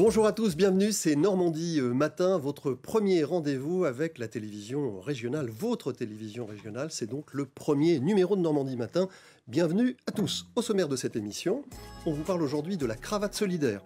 Bonjour à tous, bienvenue, c'est Normandie Matin, votre premier rendez-vous avec la télévision régionale, votre télévision régionale, c'est donc le premier numéro de Normandie Matin. Bienvenue à tous. Au sommaire de cette émission, on vous parle aujourd'hui de la Cravate Solidaire,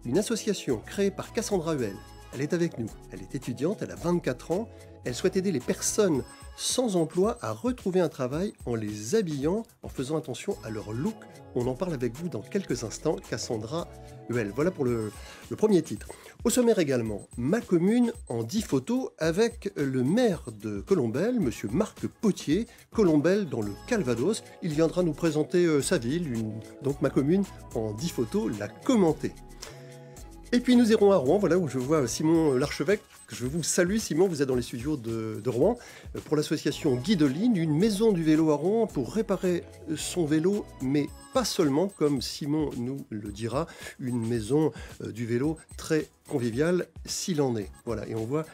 une association créée par Cassandra Huel. Elle est avec nous, elle est étudiante, elle a 24 ans, elle souhaite aider les personnes sans emploi à retrouver un travail en les habillant, en faisant attention à leur look. On en parle avec vous dans quelques instants, Cassandra Huel. Voilà pour le premier titre. Au sommaire également, ma commune en 10 photos avec le maire de Colombelles, monsieur Marc Potier, Colombelles dans le Calvados. Il viendra nous présenter sa ville, donc ma commune en 10 photos, la commenter. Et puis nous irons à Rouen, voilà où je vois Simon Larchevêque. Je vous salue Simon, vous êtes dans les studios de Rouen pour l'association Guideline, une maison du vélo à Rouen pour réparer son vélo, mais pas seulement, comme Simon nous le dira, une maison du vélo très conviviale s'il en est. Voilà, et on voit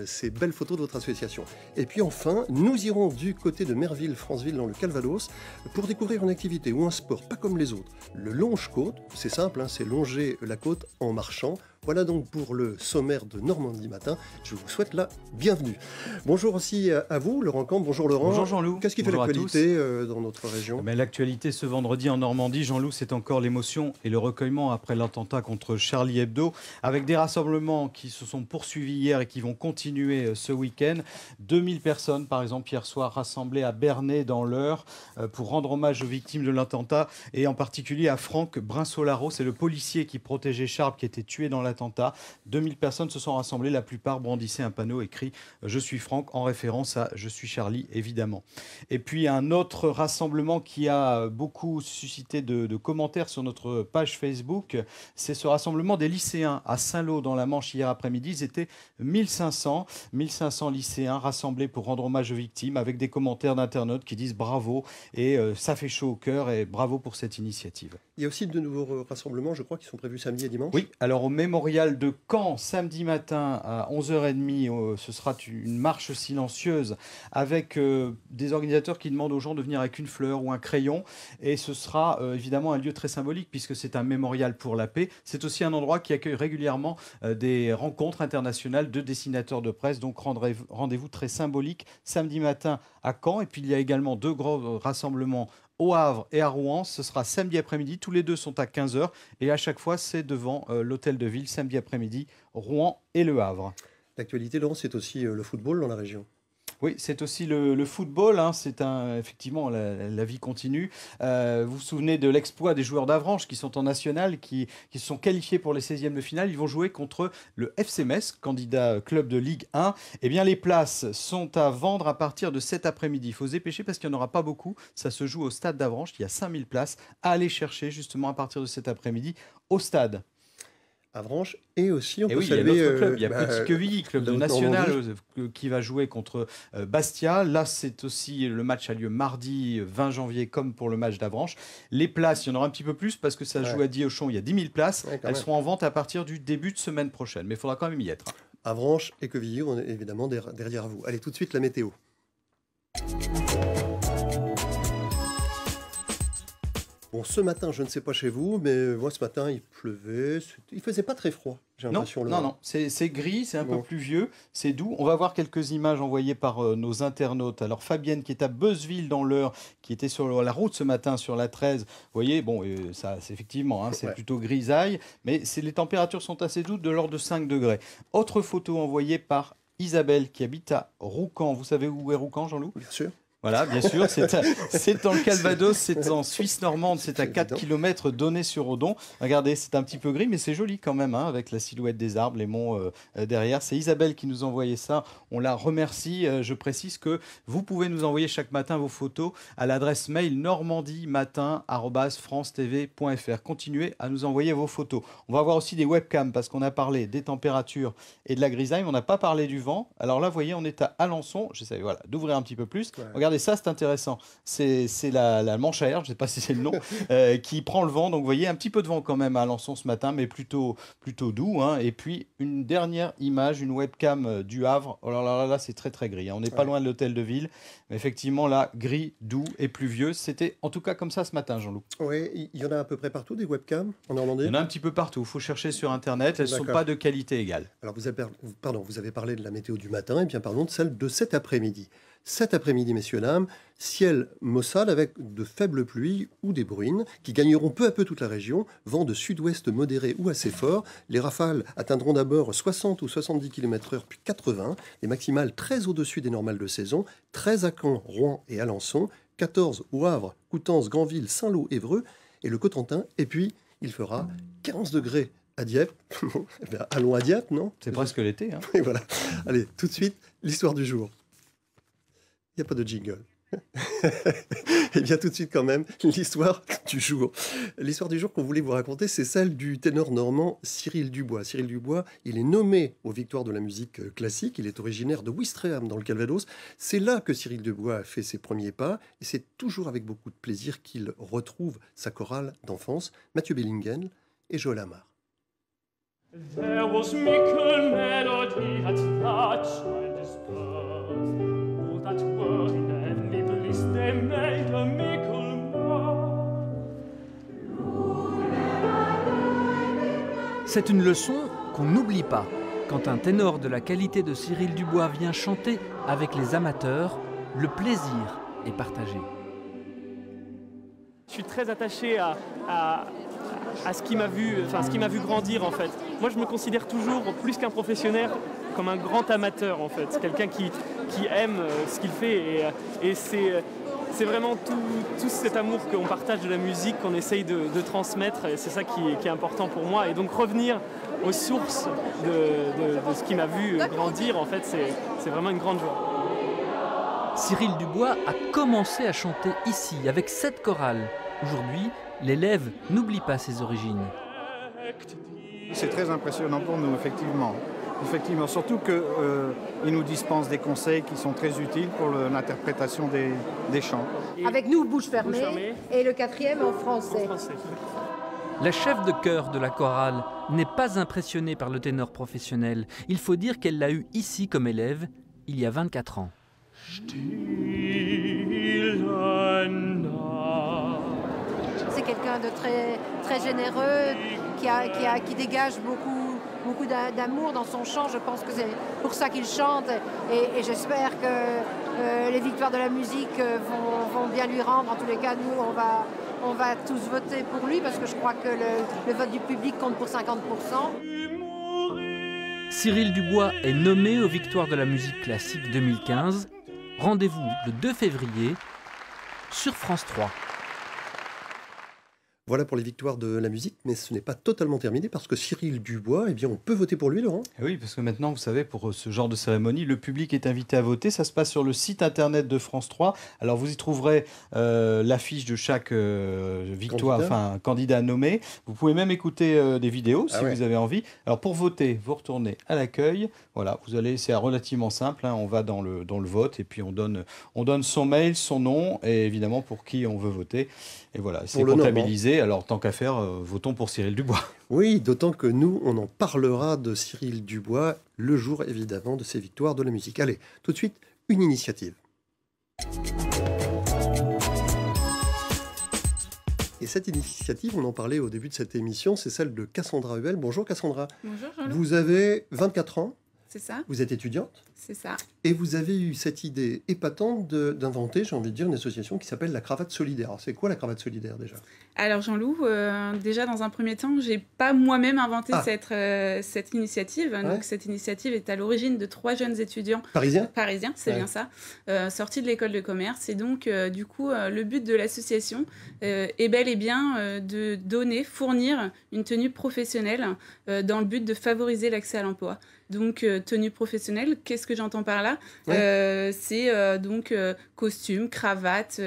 ces belles photos de votre association. Et puis enfin, nous irons du côté de Merville, Franceville, dans le Calvados, pour découvrir une activité ou un sport pas comme les autres. Le longe-côte, c'est simple, hein, c'est longer la côte en marchant. Voilà donc pour le sommaire de Normandie Matin. Je vous souhaite la bienvenue. Bonjour aussi à vous, Laurent Camp. Bonjour Laurent. Bonjour Jean-Loup. Qu'est-ce qui fait l'actualité dans notre région ? L'actualité ce vendredi en Normandie, Jean-Loup, c'est encore l'émotion et le recueillement après l'attentat contre Charlie Hebdo, avec des rassemblements qui se sont poursuivis hier et qui vont continuer ce week-end. 2000 personnes, par exemple, hier soir, rassemblées à Bernay dans l'Eure pour rendre hommage aux victimes de l'attentat et en particulier à Franck Brinsolaro. C'est le policier qui protégeait Charles qui était tué dans l'attentat. 2000 personnes se sont rassemblées, la plupart brandissaient un panneau écrit « Je suis Franck » en référence à « Je suis Charlie » évidemment. Et puis un autre rassemblement qui a beaucoup suscité de commentaires sur notre page Facebook, c'est ce rassemblement des lycéens à Saint-Lô dans la Manche hier après-midi. Ils étaient 1500 lycéens rassemblés pour rendre hommage aux victimes avec des commentaires d'internautes qui disent bravo et ça fait chaud au cœur et bravo pour cette initiative. Il y a aussi de nouveaux rassemblements, je crois, qui sont prévus samedi et dimanche. Oui, alors au mémorial de Caen, samedi matin à 11h30, ce sera une marche silencieuse avec des organisateurs qui demandent aux gens de venir avec une fleur ou un crayon. Et ce sera évidemment un lieu très symbolique puisque c'est un mémorial pour la paix. C'est aussi un endroit qui accueille régulièrement des rencontres internationales de dessinateurs de presse. Donc rendez-vous très symbolique samedi matin à Caen. Et puis il y a également 2 grands rassemblements au Havre et à Rouen. Ce sera samedi après-midi. Tous les 2 sont à 15h. Et à chaque fois, c'est devant l'hôtel de ville, samedi après-midi, Rouen et Le Havre. L'actualité, Laurent, c'est aussi le football dans la région. Oui, c'est aussi le football. Hein. Effectivement, la vie continue. Vous vous souvenez de l'exploit des joueurs d'Avranches qui sont en national, qui se sont qualifiés pour les 16e de finale. Ils vont jouer contre le FC Metz, candidat club de Ligue 1. Eh bien, les places sont à vendre à partir de cet après-midi. Il faut se dépêcher parce qu'il n'y en aura pas beaucoup. Ça se joue au stade d'Avranches. Il y a 5000 places à aller chercher justement à partir de cet après-midi au stade. Avranches et aussi on peut oui, saluer il y a d'autres clubs. Il y a Petit Quevilly, club de national qui va jouer contre Bastia. Là, c'est aussi le match a lieu mardi 20 janvier comme pour le match d'Avranches. Les places, il y en aura un petit peu plus parce que ça joue à Diochon. Il y a 10 000 places. Elles seront en vente à partir du début de semaine prochaine. Mais il faudra quand même y être. Avranches et Quevilly, on est évidemment derrière vous. Allez, tout de suite la météo. Bon, ce matin, je ne sais pas chez vous, mais moi, ce matin, il pleuvait. Il faisait pas très froid, j'ai l'impression. Non. C'est gris, c'est un peu pluvieux, c'est doux. On va voir quelques images envoyées par nos internautes. Alors, Fabienne, qui est à Beuzeville, dans l'Eure, qui était sur la route ce matin, sur la 13. Vous voyez, bon, ça, c'est effectivement, c'est plutôt grisaille, mais les températures sont assez douces, de l'ordre de 5 degrés. Autre photo envoyée par Isabelle, qui habite à Roucan. Vous savez où est Roucan, Jean-Loup ? Bien sûr. Voilà, bien sûr, c'est dans le Calvados, c'est en Suisse normande, c'est à 4 km d'Aunay-sur-Odon. Regardez, c'est un petit peu gris, mais c'est joli quand même, hein, avec la silhouette des arbres, les monts derrière. C'est Isabelle qui nous a envoyé ça, on la remercie. Je précise que vous pouvez nous envoyer chaque matin vos photos à l'adresse mail normandie-matin@francetv.fr. Continuez à nous envoyer vos photos. On va avoir aussi des webcams, parce qu'on a parlé des températures et de la grisaille, mais on n'a pas parlé du vent. Alors là, vous voyez, on est à Alençon, j'essaie d'ouvrir un petit peu plus. Regardez regardez ça, c'est intéressant. C'est la manche à air, je ne sais pas si c'est le nom, qui prend le vent. Donc vous voyez un petit peu de vent quand même à Alençon ce matin, mais plutôt doux, hein. Et puis une dernière image, une webcam du Havre. Oh là, c'est très très gris, hein. On n'est pas loin de l'hôtel de ville, mais effectivement là, gris, doux et pluvieux. C'était en tout cas comme ça ce matin, Jean-Loup. Oui, il y en a à peu près partout des webcams en Normandie. Il y en a un petit peu partout. Il faut chercher sur Internet. Elles ne sont pas de qualité égale. Alors vous avez parlé de la météo du matin, et bien parlons de celle de cet après-midi. Cet après-midi, messieurs, dames, ciel maussade avec de faibles pluies ou des bruines qui gagneront peu à peu toute la région. Vent de sud-ouest modéré ou assez fort. Les rafales atteindront d'abord 60 ou 70 km/h, puis 80. Les maximales très au-dessus des normales de saison. 13 à Caen, Rouen et Alençon. 14 au Havre, Coutances, Granville, Saint-Lô, Évreux et le Cotentin. Et puis, il fera 15 degrés à Dieppe. Allons à Dieppe, non? C'est presque l'été. Hein. Et voilà. Allez, tout de suite, l'histoire du jour. Il n'y a pas de jingle. Et bien tout de suite quand même, l'histoire du jour. L'histoire du jour qu'on voulait vous raconter, c'est celle du ténor normand Cyril Dubois. Cyril Dubois, il est nommé aux Victoires de la musique classique. Il est originaire de Ouistreham dans le Calvados. C'est là que Cyril Dubois a fait ses premiers pas. Et c'est toujours avec beaucoup de plaisir qu'il retrouve sa chorale d'enfance, Mathieu Bellingen et Joël Amar. There was mickle melody at that childish birth. All that were in heavenly bliss, they made a mickle mirth. C'est une leçon qu'on n'oublie pas. Quand un ténor de la qualité de Cyril Dubois vient chanter avec les amateurs, le plaisir est partagé. Je suis très attaché à ce qui m'a vu grandir en fait. Moi je me considère toujours, plus qu'un professionnel, comme un grand amateur en fait. Quelqu'un qui aime ce qu'il fait et c'est vraiment tout cet amour qu'on partage de la musique, qu'on essaye de transmettre, et c'est ça qui est important pour moi. Et donc revenir aux sources de ce qui m'a vu grandir, en fait, c'est vraiment une grande joie. Cyril Dubois a commencé à chanter ici, avec cette chorale. Aujourd'hui, l'élève n'oublie pas ses origines. C'est très impressionnant pour nous, effectivement. Surtout qu'il nous dispense des conseils qui sont très utiles pour l'interprétation des chants. Avec nous, bouche fermée, et le quatrième en français. La chef de chœur de la chorale n'est pas impressionnée par le ténor professionnel. Il faut dire qu'elle l'a eu ici comme élève il y a 24 ans. C'est quelqu'un de très généreux, qui dégage beaucoup d'amour dans son chant. Je pense que c'est pour ça qu'il chante et j'espère que les Victoires de la musique vont bien lui rendre. En tous les cas, nous, on va tous voter pour lui parce que je crois que le vote du public compte pour 50%. Cyril Dubois est nommé aux Victoires de la musique classique 2015. Rendez-vous le 2 février sur France 3. Voilà pour les Victoires de la musique, mais ce n'est pas totalement terminé parce que Cyril Dubois, eh bien, on peut voter pour lui, Laurent. Oui, parce que maintenant, vous savez, pour ce genre de cérémonie, le public est invité à voter. Ça se passe sur le site internet de France 3. Alors, vous y trouverez l'affiche de chaque candidat nommé. Vous pouvez même écouter des vidéos si vous avez envie. Alors, pour voter, vous retournez à l'accueil. Voilà, vous allez, c'est relativement simple. Hein, on va dans le vote et puis on donne son mail, son nom et évidemment pour qui on veut voter. Et voilà, c'est comptabilisé. Alors, tant qu'à faire, votons pour Cyril Dubois. Oui, d'autant que nous, on en parlera de Cyril Dubois le jour, évidemment, de ses Victoires de la musique. Allez, tout de suite, une initiative. Et cette initiative, on en parlait au début de cette émission, c'est celle de Cassandra Huel. Bonjour Cassandra. Bonjour Jean-Loup. Vous avez 24 ans. C'est ça. Vous êtes étudiante. C'est ça. Et vous avez eu cette idée épatante d'inventer, j'ai envie de dire, une association qui s'appelle la Cravate Solidaire. Alors, c'est quoi la Cravate Solidaire déjà ? Alors Jean-Loup, déjà dans un premier temps, j'ai pas moi-même inventé cette initiative. Ouais. Donc cette initiative est à l'origine de 3 jeunes étudiants parisiens, c'est bien ça, sortis de l'école de commerce. Et donc du coup, le but de l'association est bel et bien de fournir une tenue professionnelle dans le but de favoriser l'accès à l'emploi. Donc tenue professionnelle, qu'est-ce que j'entends par là ? C'est donc costume, cravate,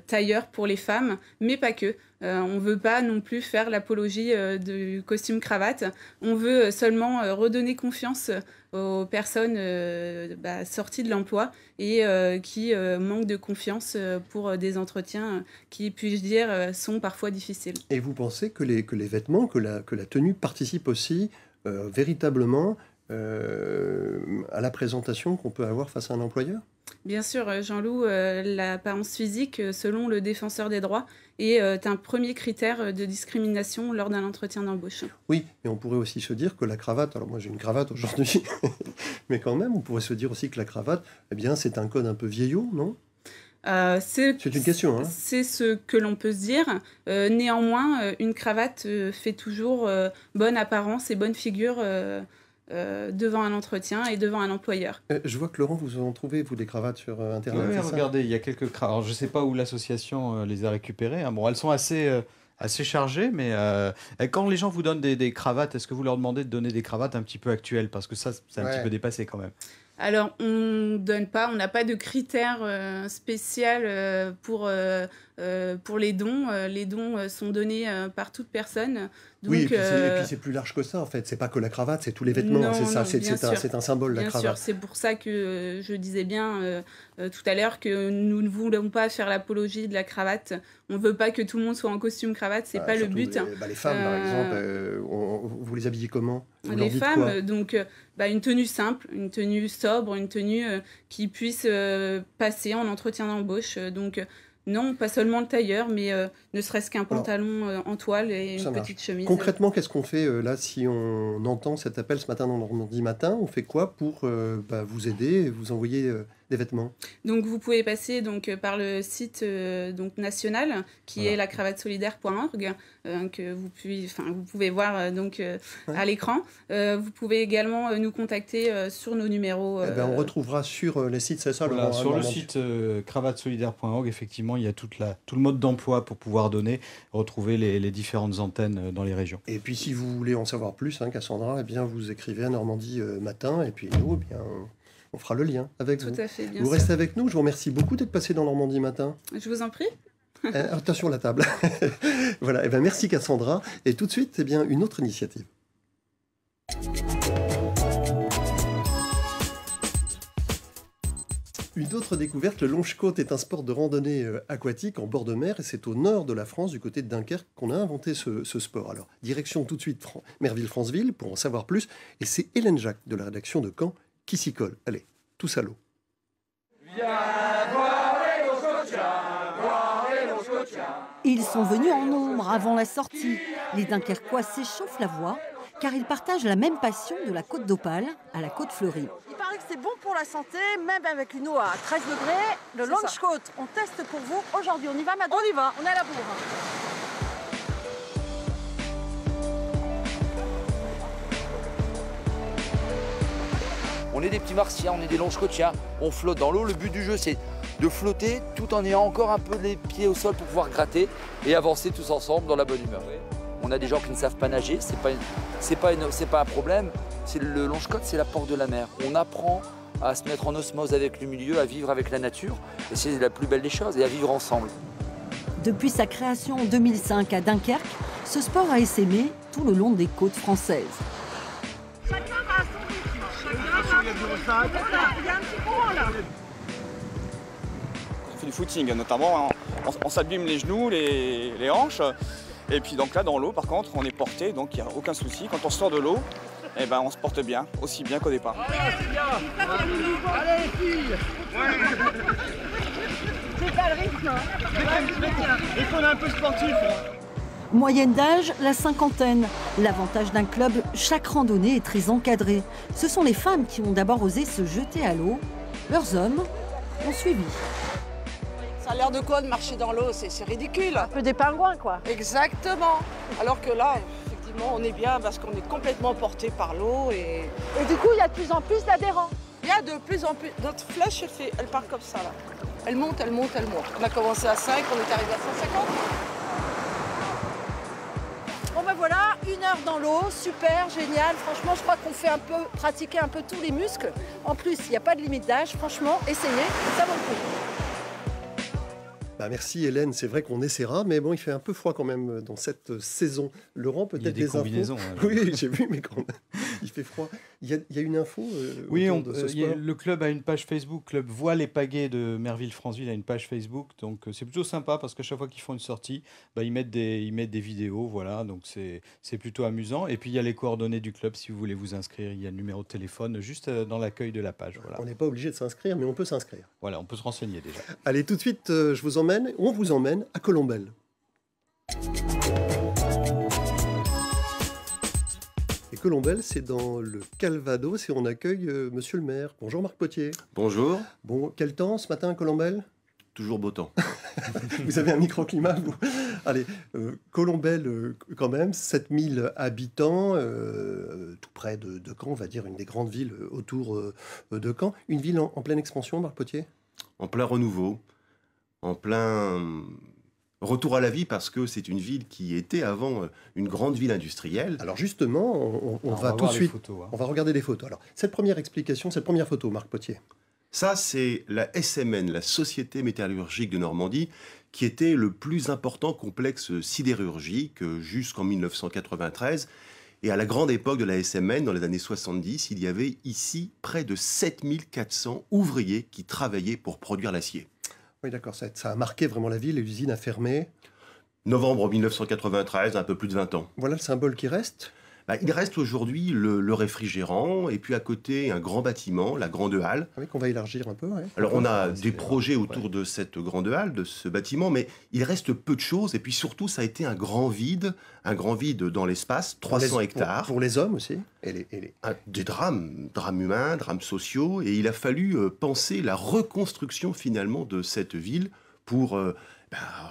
tailleur pour les femmes, mais pas que. On ne veut pas non plus faire l'apologie du costume-cravate. On veut seulement redonner confiance aux personnes sorties de l'emploi et qui manquent de confiance pour des entretiens qui, puis-je dire, sont parfois difficiles. Et vous pensez que les vêtements, que la tenue participe aussi véritablement à la présentation qu'on peut avoir face à un employeur ? Bien sûr, Jean-Loup, l'apparence physique, selon le défenseur des droits, est un premier critère de discrimination lors d'un entretien d'embauche. Oui, mais on pourrait aussi se dire que la cravate, alors moi j'ai une cravate aujourd'hui, mais quand même, on pourrait se dire aussi que la cravate, eh bien, c'est un code un peu vieillot, non ? C'est une question. Hein. C'est ce que l'on peut se dire. Néanmoins, une cravate fait toujours bonne apparence et bonne figure devant un entretien et devant un employeur. Je vois que Laurent, vous en trouvez, vous, des cravates sur Internet. Oui, regardez, il y a quelques cravates. Alors, je ne sais pas où l'association les a récupérées. Hein. Bon, elles sont assez chargées, mais quand les gens vous donnent des cravates, est-ce que vous leur demandez de donner des cravates un petit peu actuelles ? Parce que ça, c'est un petit peu dépassé quand même. Alors, on n'a pas de critères spécial pour les dons. Les dons sont donnés par toute personne. Donc, oui, et puis c'est plus large que ça, en fait. C'est pas que la cravate, c'est tous les vêtements. Non, c'est un symbole, la cravate. Bien sûr, c'est pour ça que je disais bien tout à l'heure que nous ne voulons pas faire l'apologie de la cravate. On ne veut pas que tout le monde soit en costume-cravate, c'est pas le but. Les femmes, par exemple, vous les habillez comment ? Les femmes, donc une tenue simple, une tenue sobre, une tenue qui puisse passer en entretien d'embauche. Donc non, pas seulement le tailleur, mais ne serait-ce qu'un pantalon en toile et une petite chemise. Concrètement, qu'est-ce qu'on fait là si on entend cet appel ce matin dans Normandie Matin ? On fait quoi pour vous aider et vous envoyer des vêtements ? Donc vous pouvez passer par le site national qui est lacravatsolidaire.org que vous pouvez voir à l'écran. Vous pouvez également nous contacter sur nos numéros. On retrouvera sur les sites, c'est ça, voilà, sur le site cravatsolidaire.org, effectivement, il y a tout le mode d'emploi pour pouvoir retrouver les différentes antennes dans les régions. Et puis si vous voulez en savoir plus, Cassandra, vous écrivez à Normandie Matin et puis nous, on fera le lien avec vous. Tout à fait, bien vous sûr. Restez avec nous. Je vous remercie beaucoup d'être passé dans Normandie Matin. Je vous en prie. Attention la table. Voilà. Merci Cassandra. Et tout de suite, une autre initiative. Une autre découverte, le longe-côte est un sport de randonnée aquatique en bord de mer et c'est au nord de la France, du côté de Dunkerque, qu'on a inventé ce sport. Alors, direction tout de suite Merville-Franceville pour en savoir plus. Et c'est Hélène Jacques de la rédaction de Caen qui s'y colle. Allez, tous à l'eau. Ils sont venus en nombre avant la sortie. Les Dunkerquois s'échauffent la voix car ils partagent la même passion de la côte d'Opale à la côte fleurie. Il paraît que c'est bon pour la santé, même avec une eau à 13 degrés. Le longe-côte, on teste pour vous. Aujourd'hui, on y va, madame ? On y va, on est à la bourre. On est des petits martiens, on est des longe-côtiens, on flotte dans l'eau. Le but du jeu, c'est de flotter tout en ayant encore un peu les pieds au sol pour pouvoir gratter et avancer tous ensemble dans la bonne humeur. On a des gens qui ne savent pas nager, c'est pas un problème. Le longe-côte, c'est la porte de la mer. On apprend à se mettre en osmose avec le milieu, à vivre avec la nature. Et c'est la plus belle des choses, et à vivre ensemble. Depuis sa création en 2005 à Dunkerque, ce sport a essaimé tout le long des côtes françaises. Chacun va à son rythme. Il y a un petit courant là. On fait du footing notamment, on s'abîme les genoux, les hanches. Et puis donc là dans l'eau par contre on est porté, donc il n'y a aucun souci. Quand on sort de l'eau, on se porte bien, aussi bien qu'au départ. Allez les filles. C'est pas le rythme. Il faut un peu sportif. Moyenne d'âge, la cinquantaine. L'avantage d'un club, chaque randonnée est très encadrée. Ce sont les femmes qui ont d'abord osé se jeter à l'eau. Leurs hommes ont suivi. Ça a l'air de quoi de marcher dans l'eau? C'est ridicule. Un peu des pingouins, quoi. Exactement. Alors que là, effectivement, on est bien parce qu'on est complètement porté par l'eau. Et du coup, il y a de plus en plus d'adhérents. Il y a de plus en plus. Notre flèche, elle part comme ça, là. Elle monte, elle monte, elle monte. On a commencé à 5, on est arrivé à 150. Bon ben voilà, 1 heure dans l'eau, super, génial. Franchement, je crois qu'on fait pratiquer un peu tous les muscles. En plus, il n'y a pas de limite d'âge. Franchement, essayez, ça vaut le coup. Merci Hélène, c'est vrai qu'on essaiera, mais bon, il fait un peu froid quand même dans cette saison. Laurent, peut-être des combinaisons. Infos. Oui, j'ai vu, mais quand même, il fait froid. Il y a une info oui, autour de ce sport. le club a une page Facebook, Club Voile et Pagaie de Merville-Franceville a une page Facebook, donc c'est plutôt sympa parce qu'à chaque fois qu'ils font une sortie, ils mettent des vidéos, voilà, donc c'est plutôt amusant. Et puis il y a les coordonnées du club si vous voulez vous inscrire, il y a le numéro de téléphone juste dans l'accueil de la page. Voilà. On n'est pas obligé de s'inscrire, mais on peut s'inscrire. Voilà, on peut se renseigner déjà. Allez, tout de suite, on vous emmène à Colombelles. Et Colombelles, c'est dans le Calvados et on accueille monsieur le maire. Bonjour Marc Potier. Bonjour. Bon, quel temps ce matin à Colombelles? Toujours beau temps. Vous avez un microclimat, vous. Allez, Colombelles, quand même, 7000 habitants, tout près de Caen, on va dire une des grandes villes autour de Caen. Une ville en pleine expansion, Marc Potier? En plein renouveau, en plein retour à la vie, parce que c'est une ville qui était avant une grande ville industrielle. Alors justement, on va tout de suite, on va regarder les photos. Alors, cette première photo, Marc Potier. Ça, c'est la SMN, la Société métallurgique de Normandie, qui était le plus important complexe sidérurgique jusqu'en 1993. Et à la grande époque de la SMN, dans les années 70, il y avait ici près de 7400 ouvriers qui travaillaient pour produire l'acier. Oui, d'accord, ça a marqué vraiment la ville et l'usine a fermé. Novembre 1993, un peu plus de 20 ans. Voilà le symbole qui reste. Il reste aujourd'hui le réfrigérant et puis à côté un grand bâtiment, la grande halle. Oui, qu'on va élargir un peu. Ouais. Alors on a des projets autour de cette grande halle, de ce bâtiment, mais il reste peu de choses et puis surtout ça a été un grand vide dans l'espace, 300 hectares. Pour les hommes aussi Des drames humains, drames sociaux, et il a fallu penser la reconstruction finalement de cette ville pour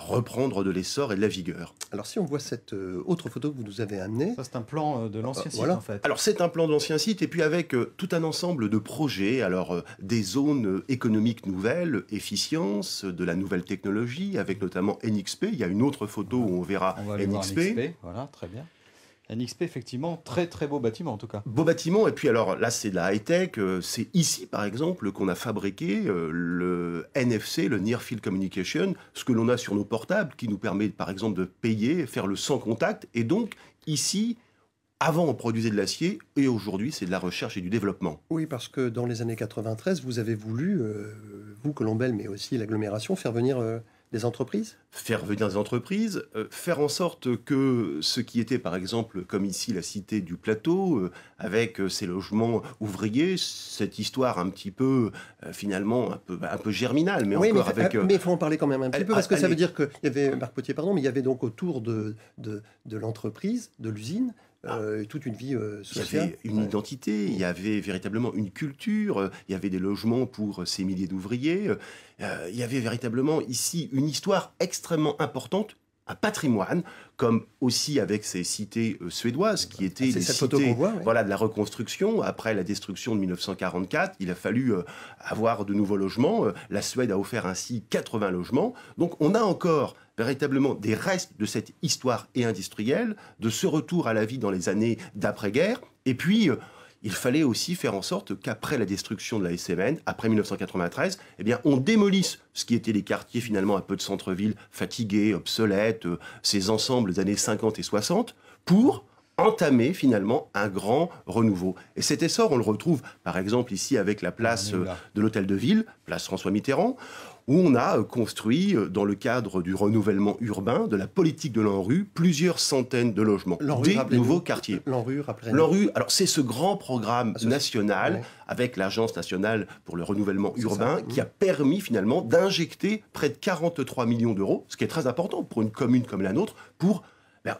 reprendre de l'essor et de la vigueur. Alors si on voit cette autre photo que vous nous avez amenée... Ça c'est un plan de l'ancien site en fait. Alors c'est un plan de l'ancien site et puis avec tout un ensemble de projets, alors des zones économiques nouvelles, efficience, de la nouvelle technologie, avec notamment NXP. Il y a une autre photo où on verra NXP. Voilà, très bien. NXP, effectivement, très très beau bâtiment en tout cas. Beau bâtiment, et puis alors là c'est de la high-tech, c'est ici par exemple qu'on a fabriqué le NFC, le Near Field Communication, ce que l'on a sur nos portables, qui nous permet par exemple de payer, faire le sans contact, et donc ici, avant on produisait de l'acier, et aujourd'hui c'est de la recherche et du développement. Oui, parce que dans les années 93, vous avez voulu, vous Colombelles, mais aussi l'agglomération, faire venir... des entreprises ? Faire venir des entreprises, faire en sorte que ce qui était par exemple, comme ici, la cité du plateau, avec ses logements ouvriers, cette histoire un petit peu, finalement, un peu germinale, mais oui, encore mais, avec... Mais il faut en parler quand même un petit peu, parce que ça veut dire qu'il y avait, Marc Potier, pardon, mais il y avait donc autour de l'entreprise, de l'usine, toute une vie sociale. Il y avait une identité, il y avait véritablement une culture, il y avait des logements pour ces milliers d'ouvriers, il y avait véritablement ici une histoire extrêmement importante, un patrimoine, comme aussi avec ces cités suédoises qui étaient les cités de la reconstruction. Après la destruction de 1944, il a fallu avoir de nouveaux logements. La Suède a offert ainsi 80 logements. Donc on a encore véritablement des restes de cette histoire et industrielle, de ce retour à la vie dans les années d'après-guerre. Et puis, il fallait aussi faire en sorte qu'après la destruction de la SMN, après 1993, eh bien, on démolisse ce qui étaient les quartiers finalement un peu de centre-ville, fatigués, obsolètes, ces ensembles des années 50 et 60, pour entamer finalement un grand renouveau. Et cet essor, on le retrouve par exemple ici avec la place de l'Hôtel de Ville, place François Mitterrand, où on a construit, dans le cadre du renouvellement urbain, de la politique de l'ANRU, plusieurs centaines de logements, des nouveaux quartiers. L'ANRU, rappelez-nous. L'ANRU, alors c'est ce grand programme national, avec l'Agence nationale pour le renouvellement urbain, qui a permis finalement d'injecter près de 43 millions d'euros, ce qui est très important pour une commune comme la nôtre, pour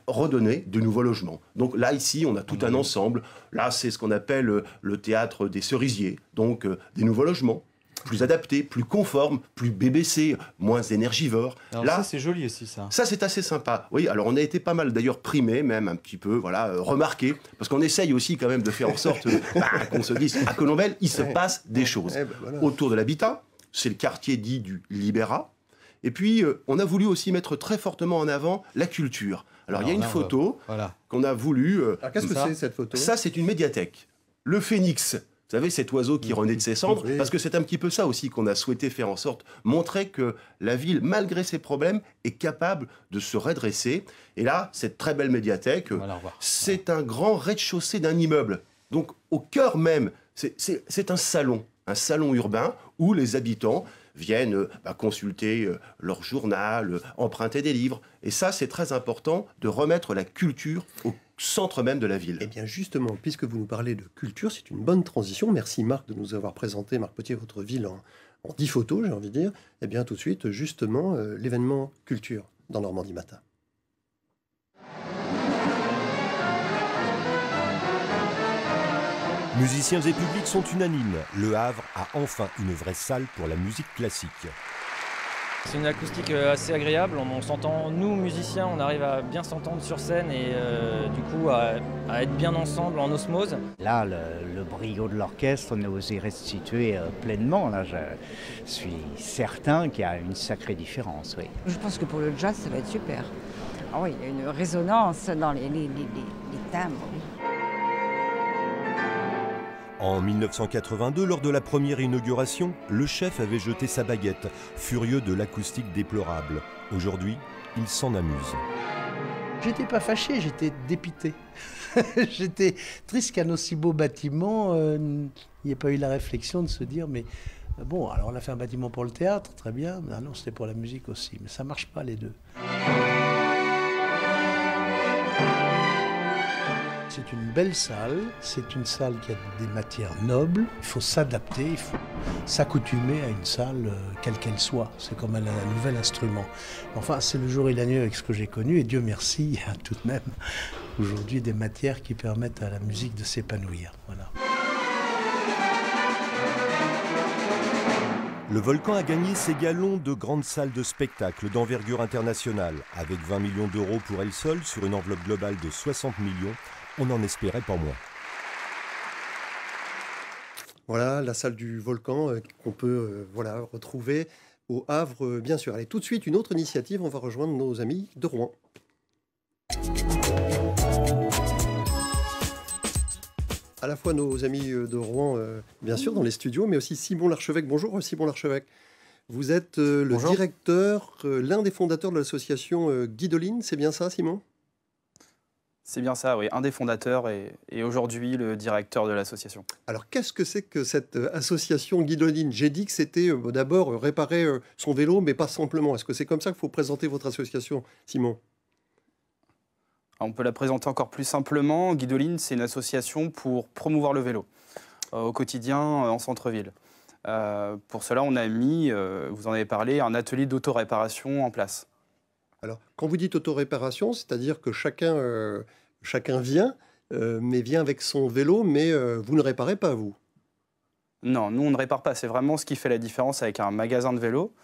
redonner de nouveaux logements. Donc là, ici, on a tout un ensemble. Là, c'est ce qu'on appelle le théâtre des cerisiers, donc des nouveaux logements, plus adaptés, plus conformes, plus BBC, moins énergivores. Alors là, ça, c'est joli aussi, ça. Ça, c'est assez sympa. Oui, alors on a été pas mal d'ailleurs primés, même un petit peu, remarqués, parce qu'on essaye aussi quand même de faire en sorte qu'on se dise, à Colombelles, il se passe des choses. Autour de l'habitat, c'est le quartier dit du Libéra. Et puis, on a voulu aussi mettre très fortement en avant la culture. Alors, il y a une photo qu'on a voulu... Alors, qu'est-ce que c'est, cette photo ? Ça, c'est une médiathèque. Le Phénix Vous savez, cet oiseau qui renaît de ses cendres, parce que c'est un petit peu ça aussi qu'on a souhaité faire en sorte, montrer que la ville, malgré ses problèmes, est capable de se redresser. Et là, cette très belle médiathèque, c'est un grand rez-de-chaussée d'un immeuble. Donc, au cœur même, c'est un salon urbain où les habitants viennent consulter leur journal, emprunter des livres. Et ça, c'est très important de remettre la culture au centre même de la ville. Eh bien justement, puisque vous nous parlez de culture, c'est une bonne transition. Merci Marc de nous avoir présenté, Marc Potier, votre ville en 10 photos, j'ai envie de dire. Eh bien tout de suite, justement, l'événement culture dans Normandie Matin. Musiciens et publics sont unanimes. Le Havre a enfin une vraie salle pour la musique classique. C'est une acoustique assez agréable, on s'entend, nous musiciens, on arrive à bien s'entendre sur scène et du coup à être bien ensemble en osmose. Là, le brio de l'orchestre, on a osé restituer pleinement. Là, je suis certain qu'il y a une sacrée différence. Oui. Je pense que pour le jazz, ça va être super. Ah oui, il y a une résonance dans les timbres. Oui. En 1982, lors de la première inauguration, le chef avait jeté sa baguette, furieux de l'acoustique déplorable. Aujourd'hui, il s'en amuse. J'étais pas fâché, j'étais dépité. J'étais triste qu'un aussi beau bâtiment, il n'y ait pas eu la réflexion de se dire, mais bon, alors on a fait un bâtiment pour le théâtre, très bien, mais non, c'était pour la musique aussi, mais ça marche pas les deux. C'est une belle salle, c'est une salle qui a des matières nobles, il faut s'adapter, il faut s'accoutumer à une salle quelle qu'elle soit, c'est comme un nouvel instrument. Enfin, c'est le jour et la nuit avec ce que j'ai connu, et Dieu merci, il y a tout de même aujourd'hui des matières qui permettent à la musique de s'épanouir. Voilà. Le Volcan a gagné ses galons de grandes salles de spectacle d'envergure internationale. Avec 20 millions d'euros pour elle seule, sur une enveloppe globale de 60 millions, on n'en espérait pas moins. Voilà, la salle du Volcan qu'on peut retrouver au Havre, bien sûr. Allez, tout de suite, une autre initiative, on va rejoindre nos amis de Rouen. À la fois nos amis de Rouen, bien sûr, dans les studios, mais aussi Simon Larchevêque. Bonjour Simon Larchevêque. Vous êtes le directeur, l'un des fondateurs de l'association Guidoline, c'est bien ça Simon ? C'est bien ça, oui. Un des fondateurs et aujourd'hui le directeur de l'association. Alors, qu'est-ce que c'est que cette association Guidoline ? J'ai dit que c'était d'abord réparer son vélo, mais pas simplement. Est-ce que c'est comme ça qu'il faut présenter votre association, Simon ? On peut la présenter encore plus simplement. Guidoline, c'est une association pour promouvoir le vélo au quotidien en centre-ville. Pour cela, on a mis, vous en avez parlé, un atelier d'autoréparation en place. Alors, quand vous dites autoréparation, c'est-à-dire que chacun vient, mais vient avec son vélo, mais vous ne réparez pas, vous ? Non, nous, on ne répare pas. C'est vraiment ce qui fait la différence avec un magasin de vélo.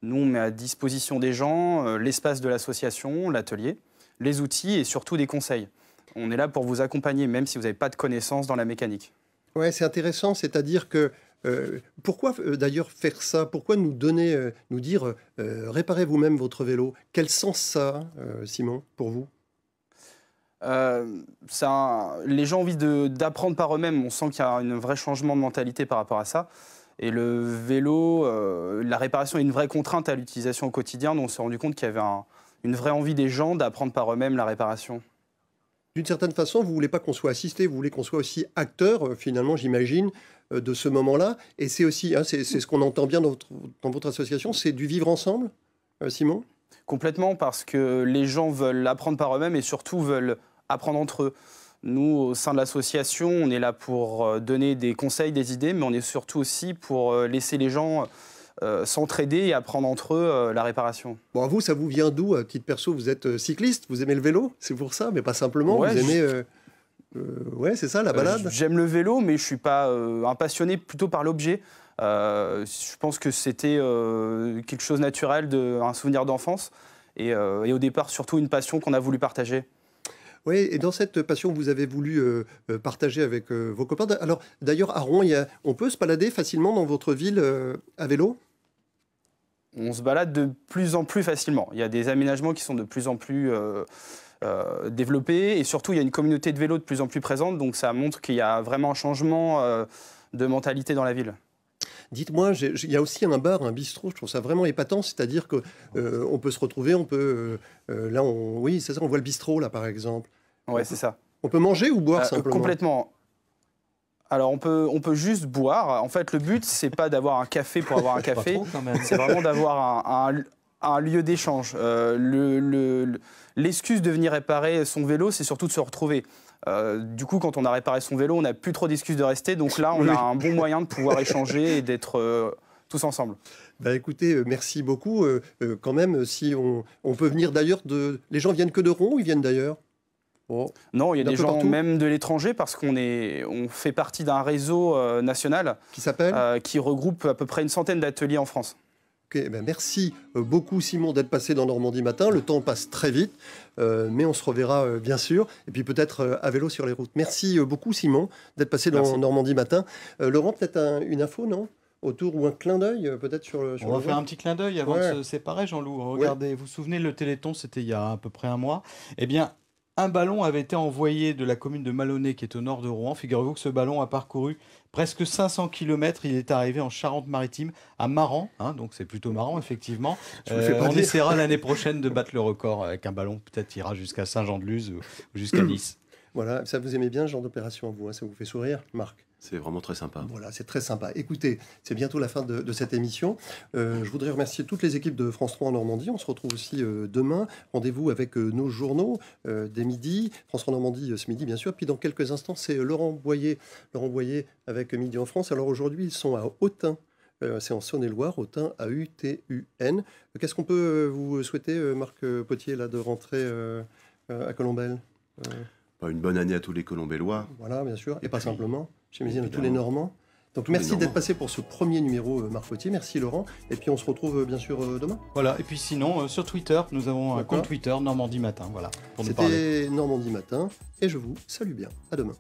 Nous, on met à disposition des gens l'espace de l'association, l'atelier, les outils et surtout des conseils. On est là pour vous accompagner, même si vous n'avez pas de connaissances dans la mécanique. Ouais, c'est intéressant, c'est-à-dire que pourquoi d'ailleurs faire ça ? Pourquoi nous dire réparez vous-même votre vélo ? Quel sens ça a, Simon, pour vous ? Les gens ont envie d'apprendre par eux-mêmes. On sent qu'il y a un vrai changement de mentalité par rapport à ça. Et le vélo, la réparation est une vraie contrainte à l'utilisation au quotidien. Donc on s'est rendu compte qu'il y avait une vraie envie des gens d'apprendre par eux-mêmes la réparation. D'une certaine façon, vous ne voulez pas qu'on soit assisté, vous voulez qu'on soit aussi acteur, finalement, j'imagine, de ce moment-là. Et c'est aussi, c'est ce qu'on entend bien dans votre association, c'est du vivre ensemble, Simon ? Complètement, parce que les gens veulent apprendre par eux-mêmes et surtout veulent apprendre entre eux. Nous, au sein de l'association, on est là pour donner des conseils, des idées, mais on est surtout aussi pour laisser les gens s'entraider et apprendre entre eux la réparation. Bon, vous, ça vous vient d'où, à titre perso ? Vous êtes cycliste, vous aimez le vélo, c'est pour ça, mais pas simplement, ouais, vous aimez... ouais, c'est ça, la balade. J'aime le vélo, mais je ne suis pas un passionné plutôt par l'objet. Je pense que c'était quelque chose de naturel, un souvenir d'enfance, et au départ, surtout une passion qu'on a voulu partager. Oui, et dans cette passion, vous avez voulu partager avec vos copains. Alors, d'ailleurs, à Rouen, on peut se balader facilement dans votre ville à vélo ? On se balade de plus en plus facilement. Il y a des aménagements qui sont de plus en plus développés, et surtout, il y a une communauté de vélos de plus en plus présente, donc ça montre qu'il y a vraiment un changement de mentalité dans la ville. Dites-moi, il y a aussi un bar, un bistrot, je trouve ça vraiment épatant, c'est-à-dire que on peut se retrouver, on peut... oui, c'est ça, on voit le bistrot, là, par exemple. Ouais, c'est ça. On peut manger ou boire simplement? Complètement. Alors, on peut juste boire. En fait, le but, c'est pas d'avoir un café pour avoir un café, c'est vraiment d'avoir un lieu d'échange. L'excuse de venir réparer son vélo, c'est surtout de se retrouver. Du coup, quand on a réparé son vélo, on n'a plus trop d'excuses de rester. Donc là, on a un bon moyen de pouvoir échanger et d'être tous ensemble. Bah écoutez, merci beaucoup. Quand même, si on peut venir d'ailleurs Les gens viennent que de Rouen ou ils viennent d'ailleurs? Non, il y a des gens partout, même de l'étranger, parce qu'on fait partie d'un réseau national qui s'appelle qui regroupe à peu près une centaine d'ateliers en France. Okay, ben merci beaucoup Simon d'être passé dans Normandie Matin. Le temps passe très vite, mais on se reverra bien sûr. Et puis peut-être à vélo sur les routes. Merci beaucoup Simon d'être passé dans Normandie Matin. Laurent, peut-être une info, non? Autour ou un clin d'œil peut-être sur le... On va faire un petit clin d'œil avant de se séparer, Jean-Loup. Regardez, vous vous souvenez, le Téléthon, c'était il y a à peu près un mois. Eh bien, un ballon avait été envoyé de la commune de Malonnet, qui est au nord de Rouen. Figurez-vous que ce ballon a parcouru presque 500 km. Il est arrivé en Charente-Maritime, à Maran. Donc c'est plutôt marrant, effectivement. On essaiera l'année prochaine de battre le record avec un ballon. Peut-être ira jusqu'à Saint-Jean-de-Luz ou jusqu'à Nice. Voilà, ça vous aimez bien ce genre d'opération, vous, ça vous fait sourire, Marc? C'est vraiment très sympa. Voilà, c'est très sympa. Écoutez, c'est bientôt la fin de cette émission. Je voudrais remercier toutes les équipes de France 3 en Normandie. On se retrouve aussi demain. Rendez-vous avec nos journaux dès midi. France 3 Normandie ce midi, bien sûr. Puis dans quelques instants, c'est Laurent Boyer avec Midi en France. Alors aujourd'hui, ils sont à Autun. C'est en Saône-et-Loire, Autun, A-U-T-U-N. Qu'est-ce qu'on peut vous souhaiter, Marc Potier, là, de rentrer à Colombelle? Une bonne année à tous les Colombellois. Voilà, bien sûr. Et pas simplement. J'imagine à tous les Normands. Donc merci d'être passé pour ce premier numéro, Marc Potier. Merci Laurent. Et puis on se retrouve bien sûr demain. Voilà. Et puis sinon, sur Twitter, nous avons un compte Twitter, Normandie Matin. Voilà. C'était Normandie Matin. Et je vous salue bien. À demain.